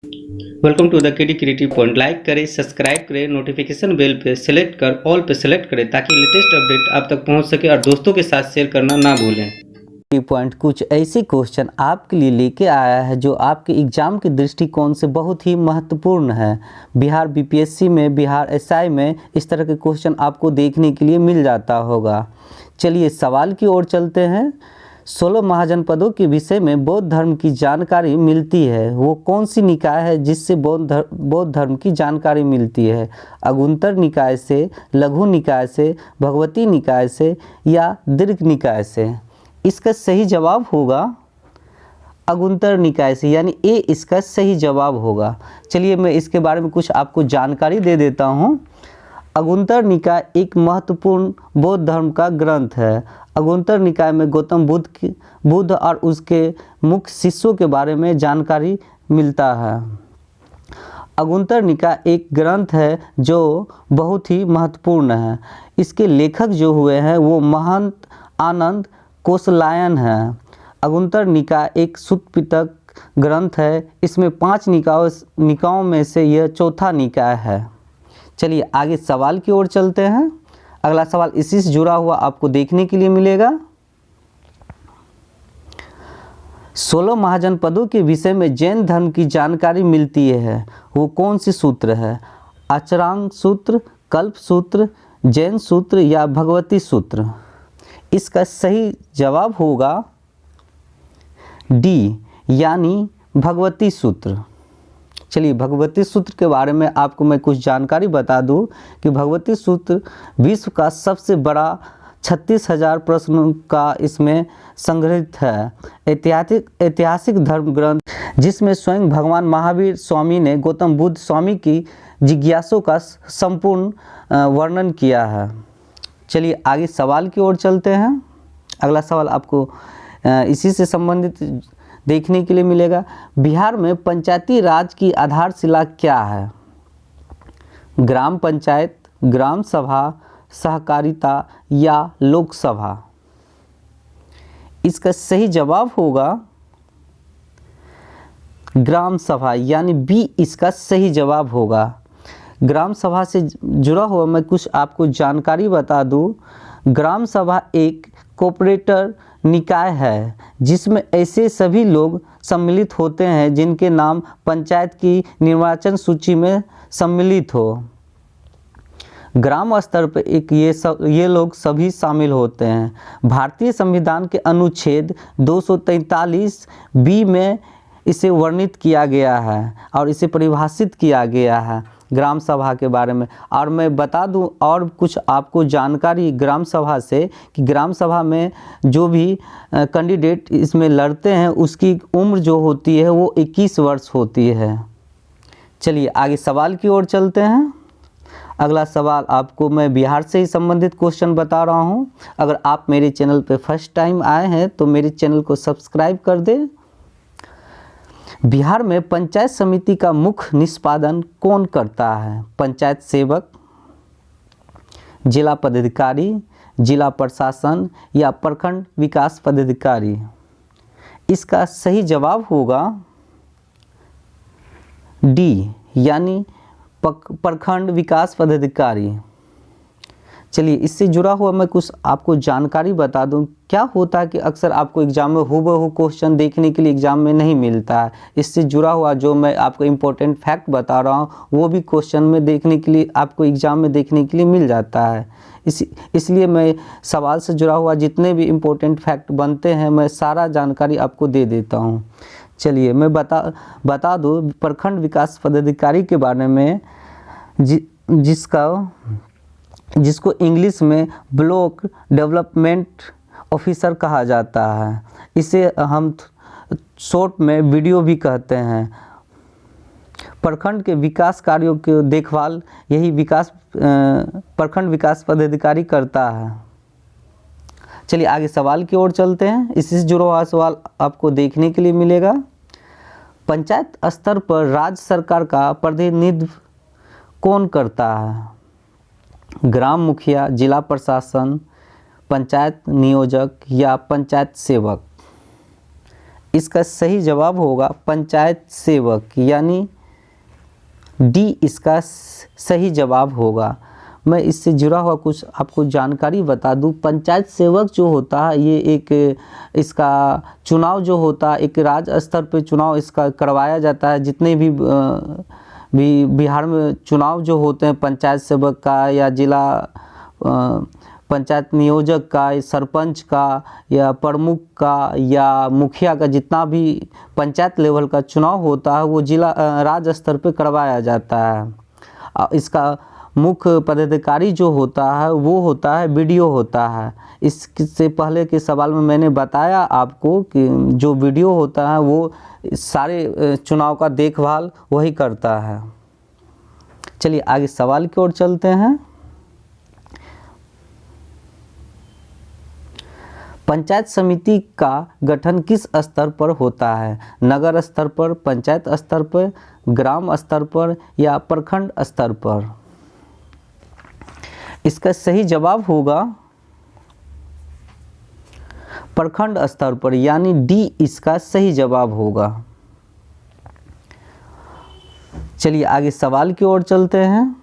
Welcome to the KD creative point. Like करें, subscribe करें, notification bell पे select कर ऑल पे सेलेक्ट करें ताकि लेटेस्ट अपडेट आप तक पहुंच सके और दोस्तों के साथ शेयर करना ना भूलें। पॉइंट कुछ ऐसे क्वेश्चन आपके लिए लेके आया है जो आपके एग्जाम के दृष्टिकोण से बहुत ही महत्वपूर्ण है। बिहार बीपीएससी में, बिहार एसआई में इस तरह के क्वेश्चन आपको देखने के लिए मिल जाता होगा। चलिए सवाल की ओर चलते हैं। 16 महाजनपदों के विषय में बौद्ध धर्म की जानकारी मिलती है। वो कौन सी निकाय है जिससे बौद्ध धर्म की जानकारी मिलती है? अगुंतर निकाय से, लघु निकाय से, भगवती निकाय से या दीर्घ निकाय से? इसका सही जवाब होगा अगुंतर निकाय से, यानी ए इसका सही जवाब होगा। चलिए मैं इसके बारे में कुछ आपको जानकारी दे देता हूँ। अगुंतर निकाय एक महत्वपूर्ण बौद्ध धर्म का ग्रंथ है। अगुंतर निकाय में गौतम बुद्ध और उसके मुख्य शिष्यों के बारे में जानकारी मिलता है। अगुंतर निकाय एक ग्रंथ है जो बहुत ही महत्वपूर्ण है। इसके लेखक जो हुए हैं वो महंत आनंद कोसलायन है। अगुंतर निकाय एक सुत्त पिटक ग्रंथ है। इसमें 5 निकायों में से यह चौथा निकाय है। चलिए आगे सवाल की ओर चलते हैं। अगला सवाल इसी से जुड़ा हुआ आपको देखने के लिए मिलेगा। 16 महाजनपदों के विषय में जैन धर्म की जानकारी मिलती है। वो कौन सी सूत्र है? आचरांग सूत्र, कल्प सूत्र, जैन सूत्र या भगवती सूत्र? इसका सही जवाब होगा डी, यानी भगवती सूत्र। चलिए भगवती सूत्र के बारे में आपको मैं कुछ जानकारी बता दूं कि भगवती सूत्र विश्व का सबसे बड़ा 36,000 प्रश्नों का इसमें संग्रहित है। ऐतिहासिक धर्म ग्रंथ जिसमें स्वयं भगवान महावीर स्वामी ने गौतम बुद्ध स्वामी की जिज्ञासों का संपूर्ण वर्णन किया है। चलिए आगे सवाल की ओर चलते हैं। अगला सवाल आपको इसी से संबंधित देखने के लिए मिलेगा। बिहार में पंचायती राज की आधारशिला क्या है? ग्राम पंचायत, ग्राम सभा, सहकारिता या लोकसभा? इसका सही जवाब होगा ग्राम सभा, यानी बी इसका सही जवाब होगा। ग्राम सभा से जुड़ा हुआ मैं कुछ आपको जानकारी बता दूं। ग्राम सभा एक कोऑपरेटर निकाय है जिसमें ऐसे सभी लोग सम्मिलित होते हैं जिनके नाम पंचायत की निर्वाचन सूची में सम्मिलित हो। ग्राम स्तर पर ये लोग सभी शामिल होते हैं। भारतीय संविधान के अनुच्छेद 243 बी में इसे वर्णित किया गया है और इसे परिभाषित किया गया है ग्राम सभा के बारे में। और मैं बता दूं और कुछ आपको जानकारी ग्राम सभा से कि ग्राम सभा में जो भी कैंडिडेट इसमें लड़ते हैं उसकी उम्र जो होती है वो 21 वर्ष होती है। चलिए आगे सवाल की ओर चलते हैं। अगला सवाल आपको मैं बिहार से ही संबंधित क्वेश्चन बता रहा हूं। अगर आप मेरे चैनल पे फर्स्ट टाइम आए हैं तो मेरे चैनल को सब्सक्राइब कर दें। बिहार में पंचायत समिति का मुख्य निष्पादन कौन करता है? पंचायत सेवक, जिला पदाधिकारी, जिला प्रशासन या प्रखंड विकास पदाधिकारी? इसका सही जवाब होगा डी, यानी प्रखंड विकास पदाधिकारी। चलिए इससे जुड़ा हुआ मैं कुछ आपको जानकारी बता दूं। क्या होता है कि अक्सर आपको एग्जाम में हूबहू क्वेश्चन देखने के लिए एग्जाम में नहीं मिलता है। इससे जुड़ा हुआ जो मैं आपको इम्पोर्टेंट फैक्ट बता रहा हूँ वो भी क्वेश्चन में देखने के लिए आपको एग्जाम में देखने के लिए मिल जाता है। इसलिए मैं सवाल से जुड़ा हुआ जितने भी इम्पोर्टेंट फैक्ट बनते हैं मैं सारा जानकारी आपको दे देता हूँ। चलिए मैं बता दूँ प्रखंड विकास पदाधिकारी के बारे में, जिसको इंग्लिश में ब्लॉक डेवलपमेंट ऑफिसर कहा जाता है। इसे हम शॉर्ट में वीडियो भी कहते हैं। प्रखंड के विकास कार्यों की देखभाल यही प्रखंड विकास पदाधिकारी करता है। चलिए आगे सवाल की ओर चलते हैं। इसी से जुड़ा हुआ सवाल आपको देखने के लिए मिलेगा। पंचायत स्तर पर राज्य सरकार का प्रतिनिधित्व कौन करता है? ग्राम मुखिया, जिला प्रशासन, पंचायत नियोजक या पंचायत सेवक? इसका सही जवाब होगा पंचायत सेवक, यानी डी इसका सही जवाब होगा। मैं इससे जुड़ा हुआ कुछ आपको जानकारी बता दूं। पंचायत सेवक जो होता है ये एक इसका चुनाव जो होता है, एक राज्य स्तर पे चुनाव इसका करवाया जाता है। जितने भी बिहार में चुनाव जो होते हैं पंचायत सेवक का या जिला पंचायत नियोजक का, सरपंच का या प्रमुख का या मुखिया का, जितना भी पंचायत लेवल का चुनाव होता है वो जिला राज्य स्तर पे करवाया जाता है। इसका मुख्य पदाधिकारी जो होता है वो होता है वीडियो होता है। इससे पहले के सवाल में मैंने बताया आपको कि जो वीडियो होता है वो सारे चुनाव का देखभाल वही करता है। चलिए आगे सवाल की ओर चलते हैं। पंचायत समिति का गठन किस स्तर पर होता है? नगर स्तर पर, पंचायत स्तर पर, ग्राम स्तर पर या प्रखंड स्तर पर? इसका सही जवाब होगा प्रखंड स्तर पर, यानी डी इसका सही जवाब होगा। चलिए आगे सवाल की ओर चलते हैं।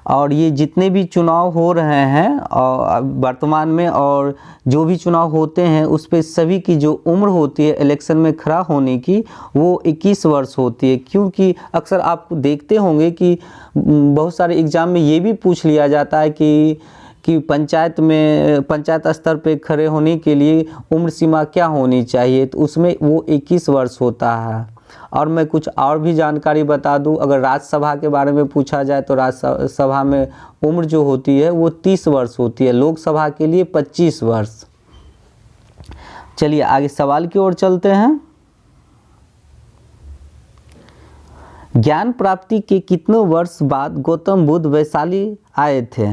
और ये जितने भी चुनाव हो रहे हैं और वर्तमान में और जो भी चुनाव होते हैं उस पे सभी की जो उम्र होती है इलेक्शन में खड़ा होने की वो 21 वर्ष होती है। क्योंकि अक्सर आप देखते होंगे कि बहुत सारे एग्ज़ाम में ये भी पूछ लिया जाता है कि पंचायत स्तर पे खड़े होने के लिए उम्र सीमा क्या होनी चाहिए, तो उसमें वो 21 वर्ष होता है। और मैं कुछ और भी जानकारी बता दूं, अगर राज्यसभा के बारे में पूछा जाए तो राज्यसभा में उम्र जो होती है वो 30 वर्ष होती है, लोकसभा के लिए 25 वर्ष। चलिए आगे सवाल की ओर चलते हैं। ज्ञान प्राप्ति के कितने वर्ष बाद गौतम बुद्ध वैशाली आए थे?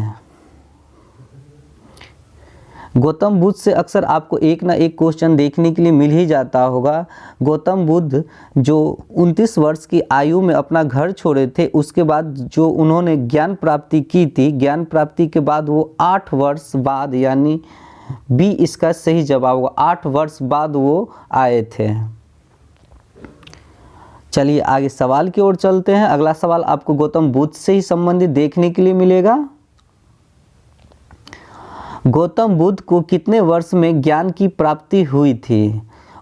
गौतम बुद्ध से अक्सर आपको एक ना एक क्वेश्चन देखने के लिए मिल ही जाता होगा। गौतम बुद्ध जो 29 वर्ष की आयु में अपना घर छोड़े थे, उसके बाद जो उन्होंने ज्ञान प्राप्ति की थी, ज्ञान प्राप्ति के बाद वो 8 वर्ष बाद, यानी बी इसका सही जवाब होगा, 8 वर्ष बाद वो आए थे। चलिए आगे सवाल की ओर चलते हैं। अगला सवाल आपको गौतम बुद्ध से ही संबंधित देखने के लिए मिलेगा। गौतम बुद्ध को कितने वर्ष में ज्ञान की प्राप्ति हुई थी?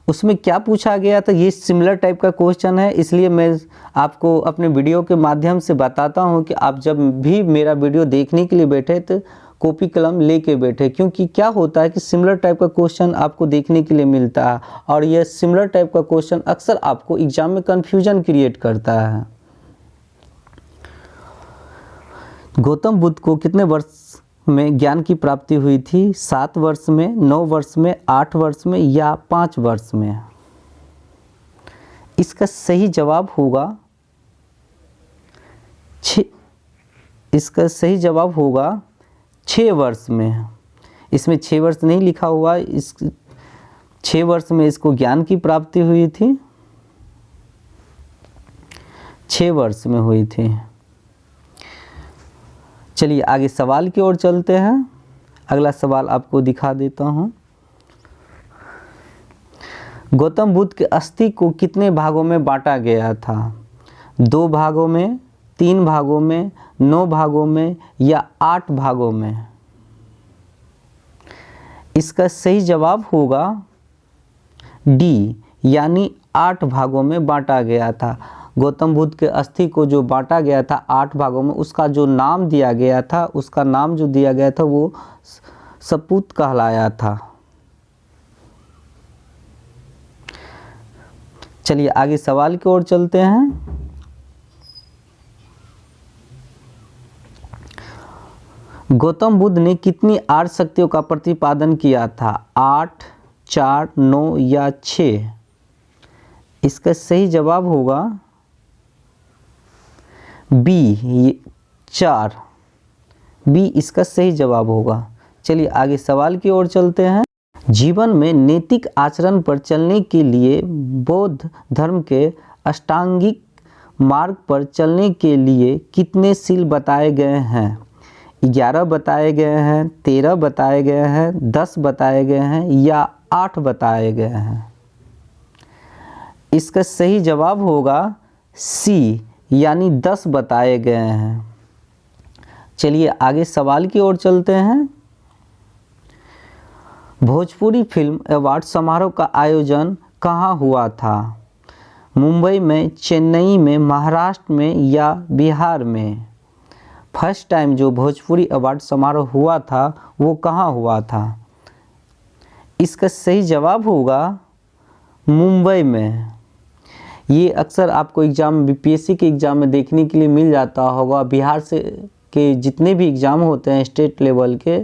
उसमें क्या पूछा गया था, ये सिमिलर टाइप का क्वेश्चन है, इसलिए मैं आपको अपने वीडियो के माध्यम से बताता हूं कि आप जब भी मेरा वीडियो देखने के लिए बैठे तो कॉपी कलम लेके बैठे। क्योंकि क्या होता है कि सिमिलर टाइप का क्वेश्चन आपको देखने के लिए मिलता है और यह सिमिलर टाइप का क्वेश्चन अक्सर आपको एग्जाम में कन्फ्यूजन क्रिएट करता है। गौतम बुद्ध को कितने वर्ष में ज्ञान की प्राप्ति हुई थी? 7 वर्ष में, 9 वर्ष में, 8 वर्ष में या 5 वर्ष में? इसका सही जवाब होगा इसका सही जवाब होगा 6 वर्ष में। इसमें 6 वर्ष नहीं लिखा हुआ, इस 6 वर्ष में इसको ज्ञान की प्राप्ति हुई थी, 6 वर्ष में हुई थी। चलिए आगे सवाल की ओर चलते हैं। अगला सवाल आपको दिखा देता हूं। गौतम बुद्ध के अस्थि को कितने भागों में बांटा गया था? 2 भागों में, 3 भागों में, 9 भागों में या 8 भागों में? इसका सही जवाब होगा डी, यानी 8 भागों में बांटा गया था। गौतम बुद्ध के अस्थि को जो बांटा गया था 8 भागों में, उसका जो नाम दिया गया था, उसका नाम जो दिया गया था वो सपूत कहलाया था। चलिए आगे सवाल की ओर चलते हैं। गौतम बुद्ध ने कितनी 8 शक्तियों का प्रतिपादन किया था? 8, 4, 9 या 6? इसका सही जवाब होगा बी, 4। बी इसका सही जवाब होगा। चलिए आगे सवाल की ओर चलते हैं। जीवन में नैतिक आचरण पर चलने के लिए बौद्ध धर्म के अष्टांगिक मार्ग पर चलने के लिए कितने शील बताए गए हैं? 11 बताए गए हैं, 13 बताए गए हैं, 10 बताए गए हैं या 8 बताए गए हैं? इसका सही जवाब होगा सी, यानी 10 बताए गए हैं। चलिए आगे सवाल की ओर चलते हैं। भोजपुरी फिल्म अवार्ड समारोह का आयोजन कहाँ हुआ था? मुंबई में, चेन्नई में, महाराष्ट्र में या बिहार में? फर्स्ट टाइम जो भोजपुरी अवार्ड समारोह हुआ था वो कहाँ हुआ था? इसका सही जवाब होगा मुंबई में। ये अक्सर आपको एग्ज़ाम बीपीएससी के एग्ज़ाम में देखने के लिए मिल जाता होगा। बिहार से के जितने भी एग्ज़ाम होते हैं स्टेट लेवल के,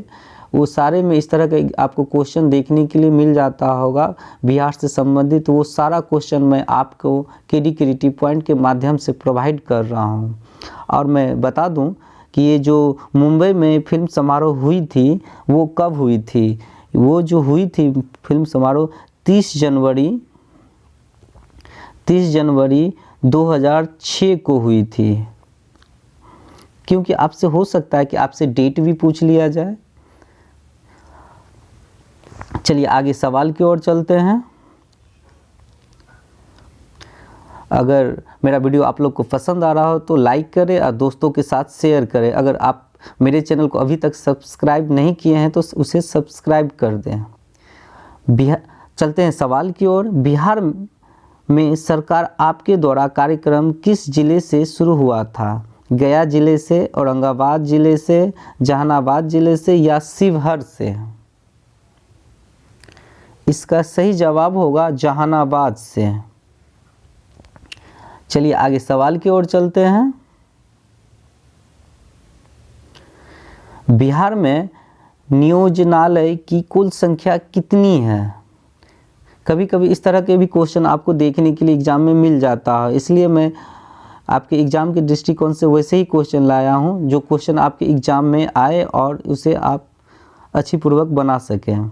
वो सारे में इस तरह का आपको क्वेश्चन देखने के लिए मिल जाता होगा बिहार से संबंधित। वो सारा क्वेश्चन मैं आपको केडी क्रिएटिव पॉइंट के माध्यम से प्रोवाइड कर रहा हूँ। और मैं बता दूँ कि ये जो मुंबई में फिल्म समारोह हुई थी वो कब हुई थी? वो जो हुई थी फिल्म समारोह 30 जनवरी 2006 को हुई थी। क्योंकि आपसे हो सकता है कि आपसे डेट भी पूछ लिया जाए। चलिए आगे सवाल की ओर चलते हैं। अगर मेरा वीडियो आप लोग को पसंद आ रहा हो तो लाइक करें और दोस्तों के साथ शेयर करें। अगर आप मेरे चैनल को अभी तक सब्सक्राइब नहीं किए हैं तो उसे सब्सक्राइब कर दें। चलते हैं सवाल की ओर। बिहार में सरकार आपके द्वारा कार्यक्रम किस जिले से शुरू हुआ था? गया जिले से, औरंगाबाद जिले से, जहानाबाद जिले से या शिवहर से? इसका सही जवाब होगा जहानाबाद से। चलिए आगे सवाल की ओर चलते हैं। बिहार में नियोजनालय की कुल संख्या कितनी है? कभी कभी इस तरह के भी क्वेश्चन आपको देखने के लिए एग्जाम में मिल जाता है, इसलिए मैं आपके एग्जाम के दृष्टिकोण से वैसे ही क्वेश्चन लाया हूं जो क्वेश्चन आपके एग्जाम में आए और उसे आप अच्छी पूर्वक बना सकें।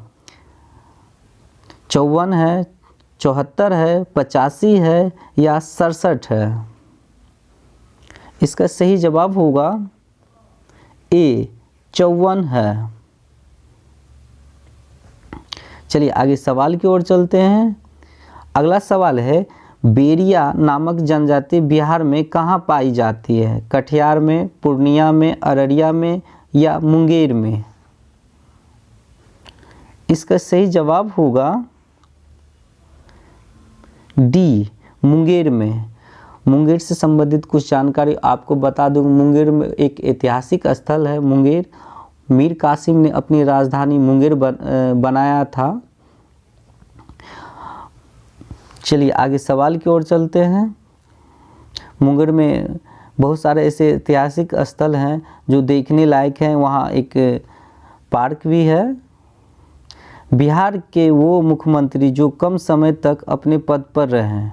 54 है, 74 है, 85 है या 67 है? इसका सही जवाब होगा ए, 54 है। चलिए आगे सवाल की ओर चलते हैं। अगला सवाल है, बेरिया नामक जनजाति बिहार में कहाँ पाई जाती है? कटिहार में, पूर्णिया में, अररिया में या मुंगेर में? इसका सही जवाब होगा डी, मुंगेर में। मुंगेर से संबंधित कुछ जानकारी आपको बता दूं। मुंगेर में एक ऐतिहासिक स्थल है मुंगेर। मीर कासिम ने अपनी राजधानी मुंगेर बनाया था। चलिए आगे सवाल की ओर चलते हैं। मुंगेर में बहुत सारे ऐसे ऐतिहासिक स्थल हैं जो देखने लायक हैं। वहाँ एक पार्क भी है। बिहार के वो मुख्यमंत्री जो कम समय तक अपने पद पर रहे?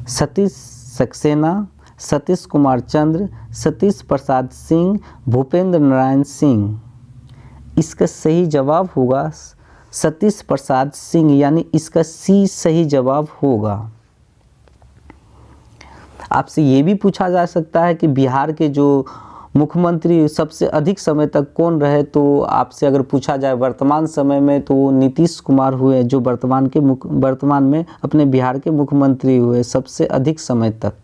सतीश सक्सेना, सतीश कुमार चंद्र, सतीश प्रसाद सिंह, भूपेंद्र नारायण सिंह? इसका सही जवाब होगा सतीश प्रसाद सिंह, यानी इसका सी सही जवाब होगा। आपसे ये भी पूछा जा सकता है कि बिहार के जो मुख्यमंत्री सबसे अधिक समय तक कौन रहे, तो आपसे अगर पूछा जाए वर्तमान समय में तो नीतीश कुमार हुए जो वर्तमान में अपने बिहार के मुख्यमंत्री हुए सबसे अधिक समय तक।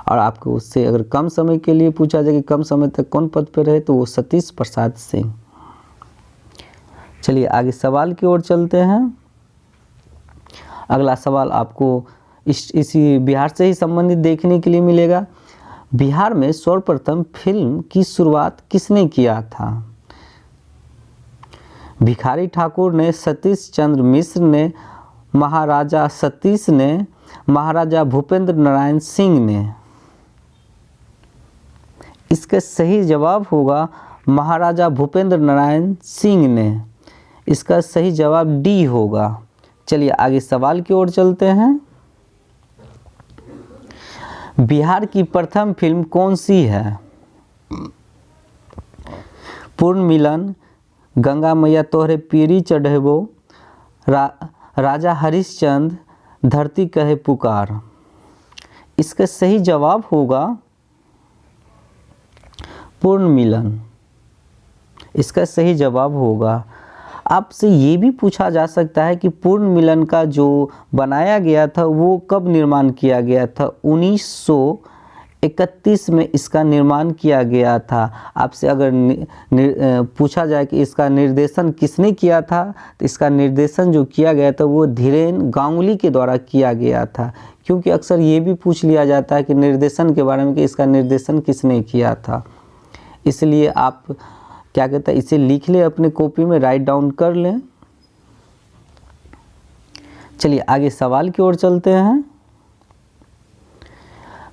और आपको उससे अगर कम समय के लिए पूछा जाए कि कम समय तक कौन पद पर रहे, तो वो सतीश प्रसाद सिंह। चलिए आगे सवाल की ओर चलते हैं। अगला सवाल आपको इसी बिहार से ही संबंधित देखने के लिए मिलेगा। बिहार में सर्वप्रथम फिल्म की शुरुआत किसने किया था? भिखारी ठाकुर ने, सतीश चंद्र मिश्र ने, महाराजा सतीश ने, महाराजा भूपेंद्र नारायण सिंह ने? इसका सही जवाब होगा महाराजा भूपेंद्र नारायण सिंह ने। इसका सही जवाब डी होगा। चलिए आगे सवाल की ओर चलते हैं। बिहार की प्रथम फिल्म कौन सी है? पूर्ण मिलन, गंगा मैया तोहरे पीरी चढ़ेबो, राजा हरिश्चंद्र, धरती कहे पुकार? इसका सही जवाब होगा पूर्ण मिलन। इसका सही जवाब होगा। आपसे ये भी पूछा जा सकता है कि पूर्ण मिलन का जो बनाया गया था वो कब निर्माण किया गया था। 1931 में इसका निर्माण किया गया था। आपसे अगर पूछा जाए कि इसका निर्देशन किसने किया था, तो इसका निर्देशन जो किया गया था वो धीरेन गांगुली के द्वारा किया गया था। क्योंकि अक्सर ये भी पूछ लिया जाता है कि निर्देशन के बारे में कि इसका निर्देशन किसने किया था, इसलिए आप क्या कहते हैं इसे लिख लें, अपने कॉपी में राइट डाउन कर लें। चलिए आगे सवाल की ओर चलते हैं।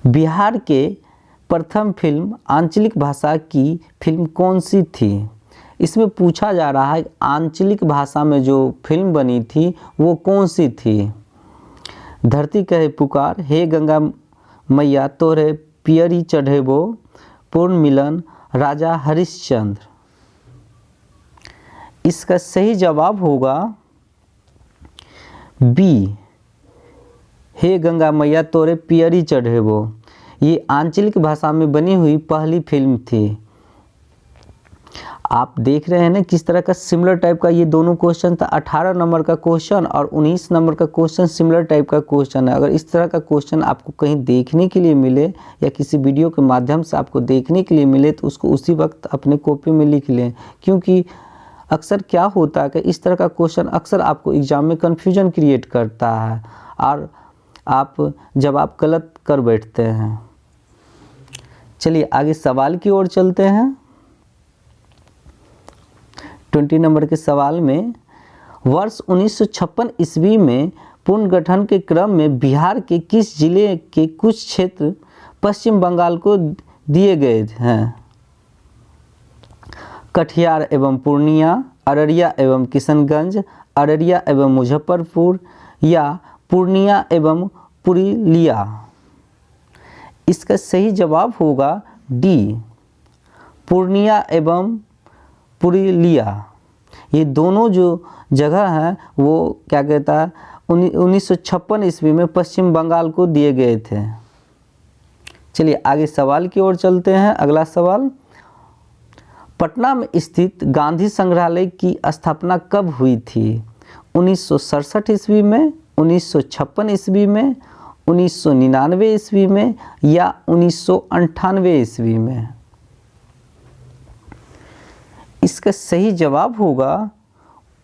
बिहार के प्रथम फिल्म आंचलिक भाषा की फिल्म कौन सी थी। इसमें पूछा जा रहा है आंचलिक भाषा में जो फिल्म बनी थी वो कौन सी थी। धरती कहे पुकार, हे गंगा मैया तोरे पियरी चढ़ेबो, पूर्ण मिलन, राजा हरिश्चंद्र। इसका सही जवाब होगा बी, हे गंगा मैया तोरे पियरी चढ़ेबो। ये आंचलिक भाषा में बनी हुई पहली फिल्म थी। आप देख रहे हैं ना किस तरह का सिमिलर टाइप का ये दोनों क्वेश्चन था। 18 नंबर का क्वेश्चन और 19 नंबर का क्वेश्चन सिमिलर टाइप का क्वेश्चन है। अगर इस तरह का क्वेश्चन आपको कहीं देखने के लिए मिले या किसी वीडियो के माध्यम से आपको देखने के लिए मिले तो उसको उसी वक्त अपने कॉपी में लिख लें। क्योंकि अक्सर क्या होता है कि इस तरह का क्वेश्चन अक्सर आपको एग्ज़ाम में कन्फ्यूजन क्रिएट करता है और आप गलत कर बैठते हैं। चलिए आगे सवाल की ओर चलते हैं। 20 नंबर के सवाल में, वर्ष 1956 ईस्वी में पुनर्गठन के क्रम में बिहार के किस जिले के कुछ क्षेत्र पश्चिम बंगाल को दिए गए हैं। कटिहार एवं पूर्णिया, अररिया एवं किशनगंज, अररिया एवं मुजफ्फरपुर या पूर्णिया एवं पुरुलिया। इसका सही जवाब होगा डी, पूर्णिया एवं पुरुलिया। ये दोनों जो जगह हैं वो क्या कहता है 1956 ईस्वी में पश्चिम बंगाल को दिए गए थे। चलिए आगे सवाल की ओर चलते हैं। अगला सवाल, पटना में स्थित गांधी संग्रहालय की स्थापना कब हुई थी। 1967 ईस्वी में, 1956 ईस्वी में, 1999 ईस्वी में या 1998 ईस्वी में। इसका सही जवाब होगा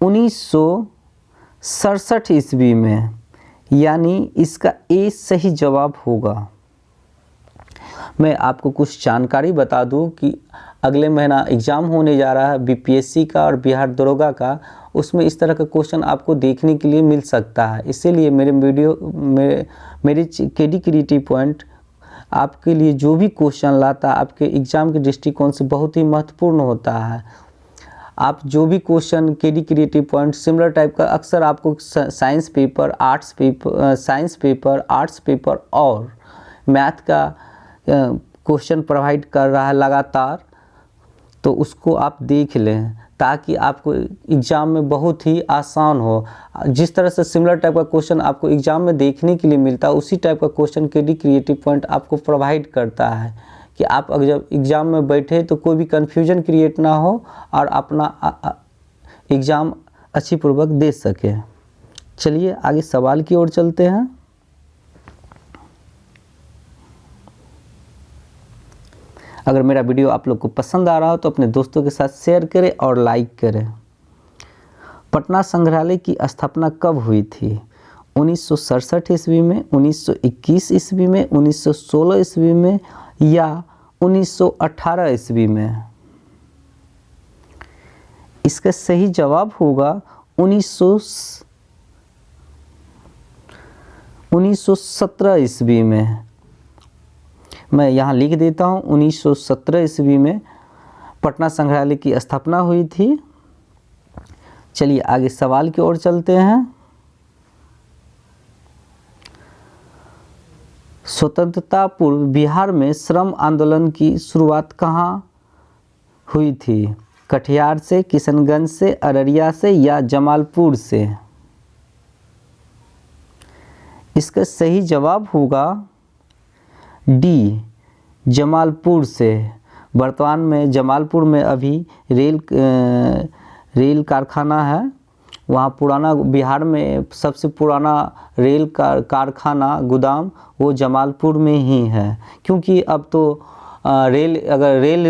1967 ईस्वी में, यानी इसका ए सही जवाब होगा। मैं आपको कुछ जानकारी बता दूं कि अगले महीना एग्ज़ाम होने जा रहा है बीपीएससी का और बिहार दरोगा का। उसमें इस तरह का क्वेश्चन आपको देखने के लिए मिल सकता है। इसीलिए मेरी केडी क्रिएटिव पॉइंट आपके लिए जो भी क्वेश्चन लाता है आपके एग्ज़ाम के दृष्टिकोण से बहुत ही महत्वपूर्ण होता है। आप जो भी question KD creative point similar type का अक्सर आपको साइंस पेपर, आर्ट्स पेपर और मैथ का क्वेश्चन प्रोवाइड कर रहा है लगातार, तो उसको आप देख लें ताकि आपको एग्ज़ाम में बहुत ही आसान हो। जिस तरह से सिमिलर टाइप का क्वेश्चन आपको एग्ज़ाम में देखने के लिए मिलता है उसी टाइप का क्वेश्चन केडी क्रिएटिव पॉइंट आपको प्रोवाइड करता है कि आप अगर जब एग्ज़ाम में बैठे तो कोई भी कन्फ्यूजन क्रिएट ना हो और अपना एग्ज़ाम अच्छी पूर्वक दे सके। चलिए आगे सवाल की ओर चलते हैं। अगर मेरा वीडियो आप लोग को पसंद आ रहा हो तो अपने दोस्तों के साथ शेयर करें और लाइक करें। पटना संग्रहालय की स्थापना कब हुई थी। 1967 ईस्वी में, 1921 ईस्वी में, 1916 ईस्वी में या 1918 ईस्वी में। इसका सही जवाब होगा 1917 ईस्वी में। मैं यहाँ लिख देता हूँ 1917 ईस्वी में पटना संग्रहालय की स्थापना हुई थी। चलिए आगे सवाल की ओर चलते हैं। स्वतंत्रता पूर्व बिहार में श्रम आंदोलन की शुरुआत कहाँ हुई थी। कटिहार से, किशनगंज से, अररिया से या जमालपुर से। इसका सही जवाब होगा डी, जमालपुर से। वर्तमान में जमालपुर में अभी रेल कारखाना है, वहाँ पुराना बिहार में सबसे पुराना रेल कारखाना गोदाम वो जमालपुर में ही है। क्योंकि अब तो अगर रेल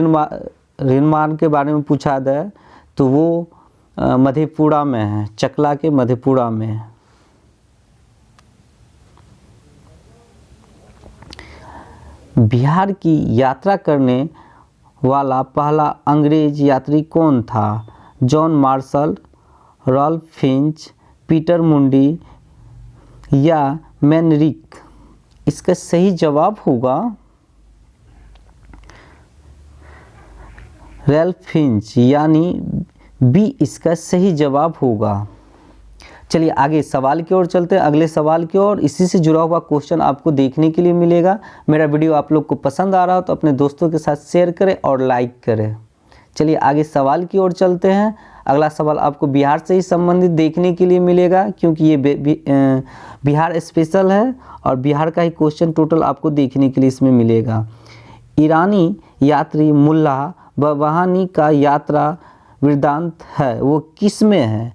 निर्माण के बारे में पूछा जाए तो वो मधेपुरा में है, चकला के मधेपुरा में है। बिहार की यात्रा करने वाला पहला अंग्रेज यात्री कौन था? John Marshall, Ralph Fitch, Peter Mundy या मैनरिक? इसका सही जवाब होगा रॉल्फ फिंच, यानी बी इसका सही जवाब होगा। चलिए आगे सवाल की ओर चलते हैं, अगले सवाल की ओर। इसी से जुड़ा हुआ क्वेश्चन आपको देखने के लिए मिलेगा। मेरा वीडियो आप लोग को पसंद आ रहा हो तो अपने दोस्तों के साथ शेयर करें और लाइक करें। चलिए आगे सवाल की ओर चलते हैं। अगला सवाल आपको बिहार से ही संबंधित देखने के लिए मिलेगा, क्योंकि ये बिहार स्पेशल है और बिहार का ही क्वेश्चन टोटल आपको देखने के लिए इसमें मिलेगा। ईरानी यात्री मुल्ला बवाहनी का यात्रा वृत्तांत है वो किस में है?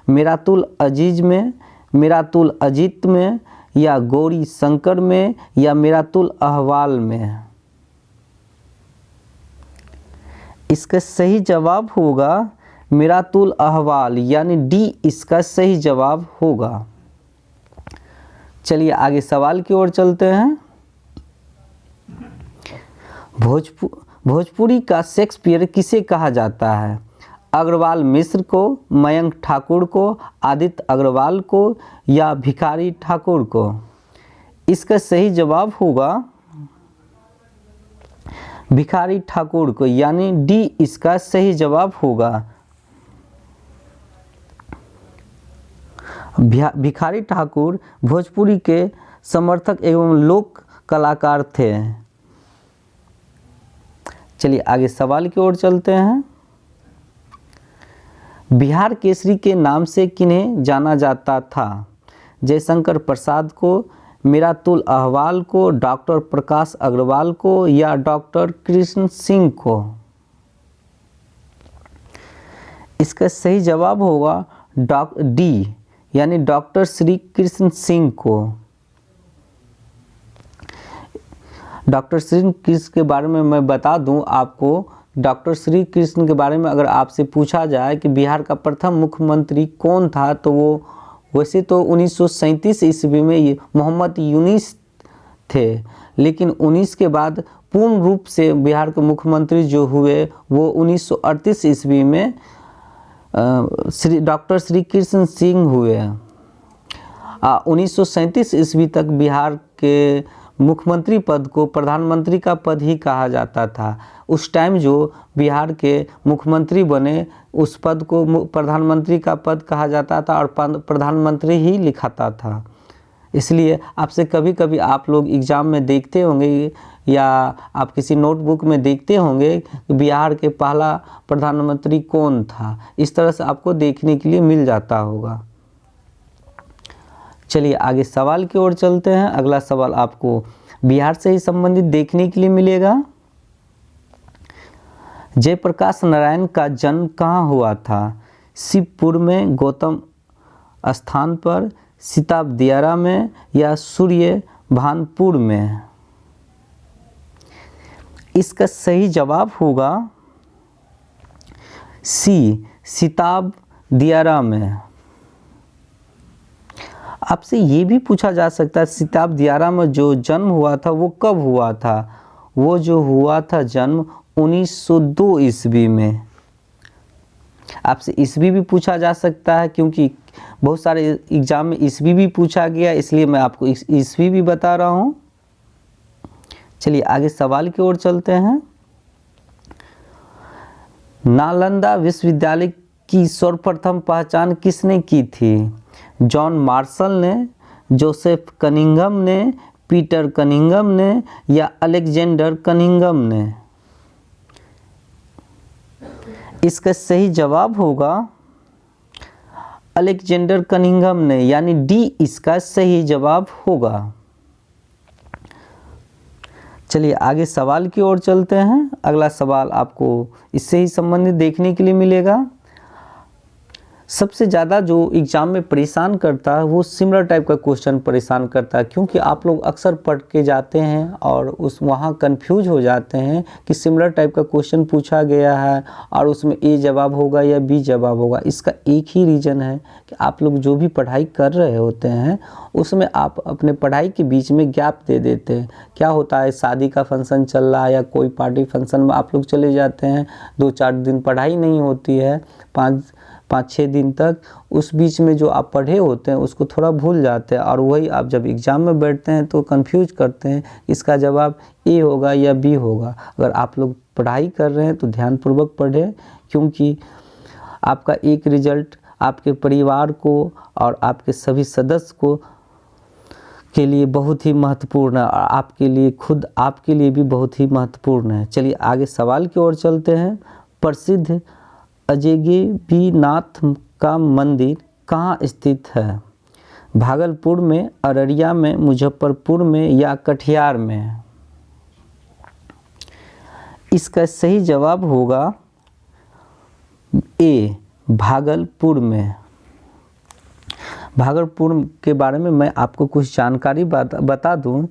मिरातुल अजीज में, मिरातुल अजीत में, या गौरी शंकर में, या मिरातुल अहवाल में? इसका सही जवाब होगा मिरातुल अहवाल, यानी डी इसका सही जवाब होगा। चलिए आगे सवाल की ओर चलते हैं। भोजपुरी का शेक्सपियर किसे कहा जाता है? अग्रवाल मिश्र को, मयंक ठाकुर को, आदित्य अग्रवाल को, या भिखारी ठाकुर को? इसका सही जवाब होगा भिखारी ठाकुर को, यानी डी इसका सही जवाब होगा। भिखारी ठाकुर भोजपुरी के समर्थक एवं लोक कलाकार थे। चलिए आगे सवाल की ओर चलते हैं। बिहार केसरी के नाम से किन्हें जाना जाता था? जयशंकर प्रसाद को, मिरातुल अहवाल को, डॉक्टर प्रकाश अग्रवाल को, या डॉक्टर कृष्ण सिंह को? इसका सही जवाब होगा डी, यानी डॉक्टर श्री कृष्ण सिंह को। डॉक्टर श्री कृष्ण के बारे में मैं बता दूं आपको, डॉक्टर श्री कृष्ण के बारे में अगर आपसे पूछा जाए कि बिहार का प्रथम मुख्यमंत्री कौन था, तो वो वैसे तो 1937 ईस्वी में मोहम्मद यूनिस थे, लेकिन 19 के बाद पूर्ण रूप से बिहार के मुख्यमंत्री जो हुए वो 1938 ईस्वी में डॉक्टर श्री कृष्ण सिंह हुए। 1937 ईस्वी तक बिहार के मुख्यमंत्री पद को प्रधानमंत्री का पद ही कहा जाता था। उस टाइम जो बिहार के मुख्यमंत्री बने उस पद को प्रधानमंत्री का पद कहा जाता था और प्रधानमंत्री ही लिखाता था। इसलिए आपसे कभी कभी आप लोग एग्ज़ाम में देखते होंगे या आप किसी नोटबुक में देखते होंगे कि बिहार के पहला प्रधानमंत्री कौन था, इस तरह से आपको देखने के लिए मिल जाता होगा। चलिए आगे सवाल की ओर चलते हैं। अगला सवाल आपको बिहार से ही संबंधित देखने के लिए मिलेगा। जयप्रकाश नारायण का जन्म कहाँ हुआ था? शिवपुर में, गौतम स्थान पर, सिताब दियारा में, या सूर्य भानपुर में? इसका सही जवाब होगा सी, सिताब दियारा में। आपसे ये भी पूछा जा सकता है सिताब दियारा में जो जन्म हुआ था वो कब हुआ था? वो जो हुआ था जन्म 1902 ईस्वी में। आपसे ईस्वी भी पूछा जा सकता है, क्योंकि बहुत सारे एग्जाम में ईस्वी भी पूछा गया, इसलिए मैं आपको ईस्वी भी बता रहा हूँ। चलिए आगे सवाल की ओर चलते हैं। नालंदा विश्वविद्यालय की सर्वप्रथम पहचान किसने की थी? जॉन मार्शल ने, जोसेफ कनिंघम ने, पीटर कनिंघम ने, या अलेक्जेंडर कनिंघम ने? इसका सही जवाब होगा अलेक्जेंडर कनिंघम ने, यानी डी इसका सही जवाब होगा। चलिए आगे सवाल की ओर चलते हैं। अगला सवाल आपको इससे ही संबंधित देखने के लिए मिलेगा। सबसे ज़्यादा जो एग्ज़ाम में परेशान करता है वो सिमिलर टाइप का क्वेश्चन परेशान करता है, क्योंकि आप लोग अक्सर पढ़ के जाते हैं और वहाँ कंफ्यूज हो जाते हैं कि सिमिलर टाइप का क्वेश्चन पूछा गया है और उसमें ए जवाब होगा या बी जवाब होगा। इसका एक ही रीज़न है कि आप लोग जो भी पढ़ाई कर रहे होते हैं उसमें आप अपने पढ़ाई के बीच में गैप दे देते हैं। क्या होता है, शादी का फंक्शन चल रहा है या कोई पार्टी फंक्शन में आप लोग चले जाते हैं, 2-4 दिन पढ़ाई नहीं होती है, 5-6 दिन तक, उस बीच में जो आप पढ़े होते हैं उसको थोड़ा भूल जाते हैं और वही आप जब एग्ज़ाम में बैठते हैं तो कंफ्यूज करते हैं इसका जवाब ए होगा या बी होगा। अगर आप लोग पढ़ाई कर रहे हैं तो ध्यानपूर्वक पढ़ें, क्योंकि आपका एक रिजल्ट आपके परिवार को और आपके सभी सदस्य को के लिए बहुत ही महत्वपूर्ण है और आपके लिए खुद आपके लिए भी बहुत ही महत्वपूर्ण है। चलिए आगे सवाल की ओर चलते हैं। प्रसिद्ध अजगैबीनाथ का मंदिर कहाँ स्थित है? भागलपुर में, अररिया में, मुजफ्फरपुर में या कटिहार में? इसका सही जवाब होगा ए, भागलपुर में। भागलपुर के बारे में मैं आपको कुछ जानकारी बता दूं।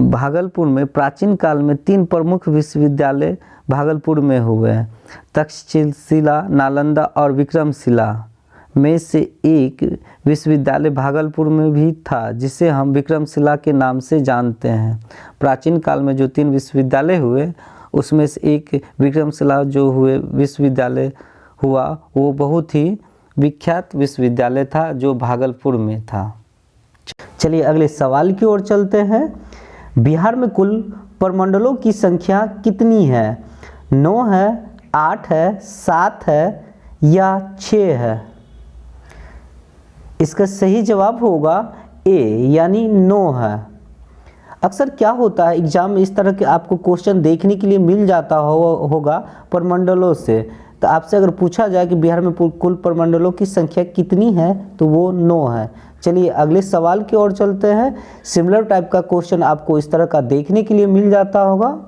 भागलपुर में प्राचीन काल में 3 प्रमुख विश्वविद्यालय भागलपुर में हुए हैं। तक्षशिला, नालंदा और विक्रमशिला में से एक विश्वविद्यालय भागलपुर में भी था, जिसे हम विक्रमशिला के नाम से जानते हैं। प्राचीन काल में जो 3 विश्वविद्यालय हुए उसमें से एक विक्रमशिला जो हुए विश्वविद्यालय हुआ वो बहुत ही विख्यात विश्वविद्यालय था जो भागलपुर में था। चलिए अगले सवाल की ओर चलते हैं। बिहार में कुल प्रमंडलों की संख्या कितनी है? 9 है, 8 है, 7 है या 6 है? इसका सही जवाब होगा ए, यानी 9 है। अक्सर क्या होता है एग्जाम में इस तरह के आपको क्वेश्चन देखने के लिए मिल जाता होगा प्रमंडलों से। तो आपसे अगर पूछा जाए कि बिहार में कुल प्रमंडलों की संख्या कितनी है तो वो 9 है। चलिए अगले सवाल की ओर चलते हैं। सिमिलर टाइप का क्वेश्चन आपको इस तरह का देखने के लिए मिल जाता होगा।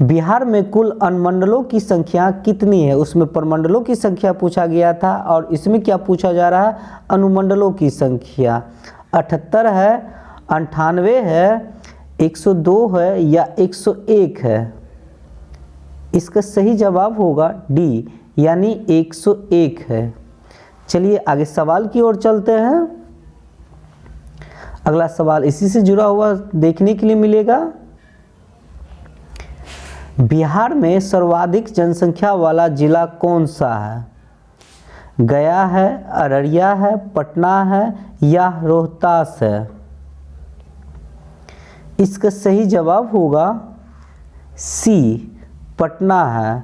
बिहार में कुल अनुमंडलों की संख्या कितनी है? उसमें प्रमंडलों की संख्या पूछा गया था और इसमें क्या पूछा जा रहा है? अनुमंडलों की संख्या। 78 है, 98 है, 102 है या 101 है? इसका सही जवाब होगा डी, यानी 101 है। चलिए आगे सवाल की ओर चलते हैं। अगला सवाल इसी से जुड़ा हुआ देखने के लिए मिलेगा। बिहार में सर्वाधिक जनसंख्या वाला जिला कौन सा है? गया है, अररिया है, पटना है या रोहतास है? इसका सही जवाब होगा सी, पटना है।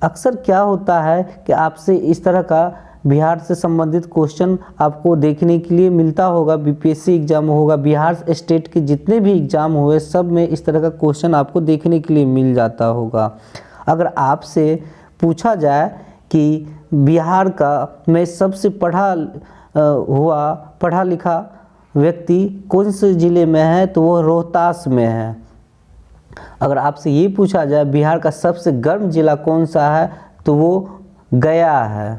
अक्सर क्या होता है कि आपसे इस तरह का बिहार से संबंधित क्वेश्चन आपको देखने के लिए मिलता होगा। बीपीएससी एग्जाम होगा, बिहार स्टेट के जितने भी एग्जाम हुए सब में इस तरह का क्वेश्चन आपको देखने के लिए मिल जाता होगा। अगर आपसे पूछा जाए कि बिहार का में सबसे पढ़ा लिखा व्यक्ति कौन से ज़िले में है तो वो रोहतास में है। अगर आपसे ये पूछा जाए बिहार का सबसे गर्म जिला कौन सा है तो वो गया है।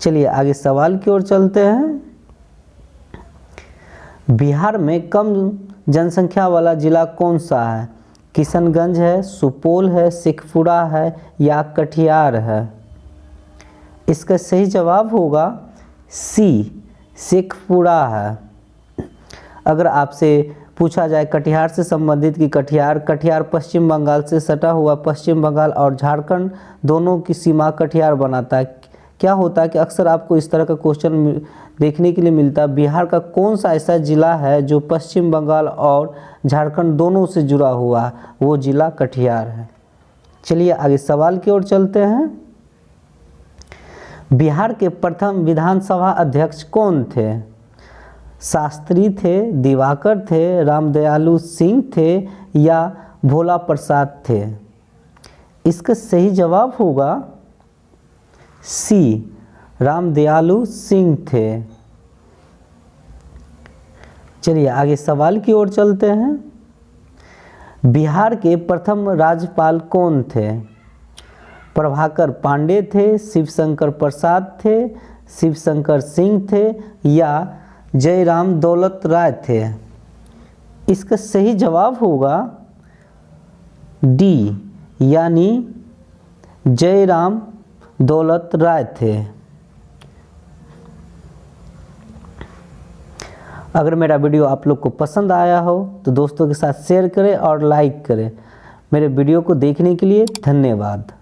चलिए आगे सवाल की ओर चलते हैं। बिहार में कम जनसंख्या वाला जिला कौन सा है? किशनगंज है, सुपौल है, शेखपुरा है या कटिहार है? इसका सही जवाब होगा सी, शेखपुरा है। अगर आपसे पूछा जाए कटिहार से संबंधित कि कटिहार पश्चिम बंगाल से सटा हुआ, पश्चिम बंगाल और झारखंड दोनों की सीमा कटिहार बनाता है। क्या होता है कि अक्सर आपको इस तरह का क्वेश्चन देखने के लिए मिलता है, बिहार का कौन सा ऐसा जिला है जो पश्चिम बंगाल और झारखंड दोनों से जुड़ा हुआ है? वो जिला कटिहार है। चलिए आगे सवाल की ओर चलते हैं। बिहार के प्रथम विधानसभा अध्यक्ष कौन थे? शास्त्री थे, दिवाकर थे, रामदयालु सिंह थे या भोला प्रसाद थे? इसका सही जवाब होगा सी, रामदयालु सिंह थे। चलिए आगे सवाल की ओर चलते हैं। बिहार के प्रथम राज्यपाल कौन थे? प्रभाकर पांडे थे, शिवशंकर प्रसाद थे, शिवशंकर सिंह थे या जयराम दौलत राय थे? इसका सही जवाब होगा डी, यानी जयराम दौलत राय थे। अगर मेरा वीडियो आप लोग को पसंद आया हो तो दोस्तों के साथ शेयर करें और लाइक करें। मेरे वीडियो को देखने के लिए धन्यवाद।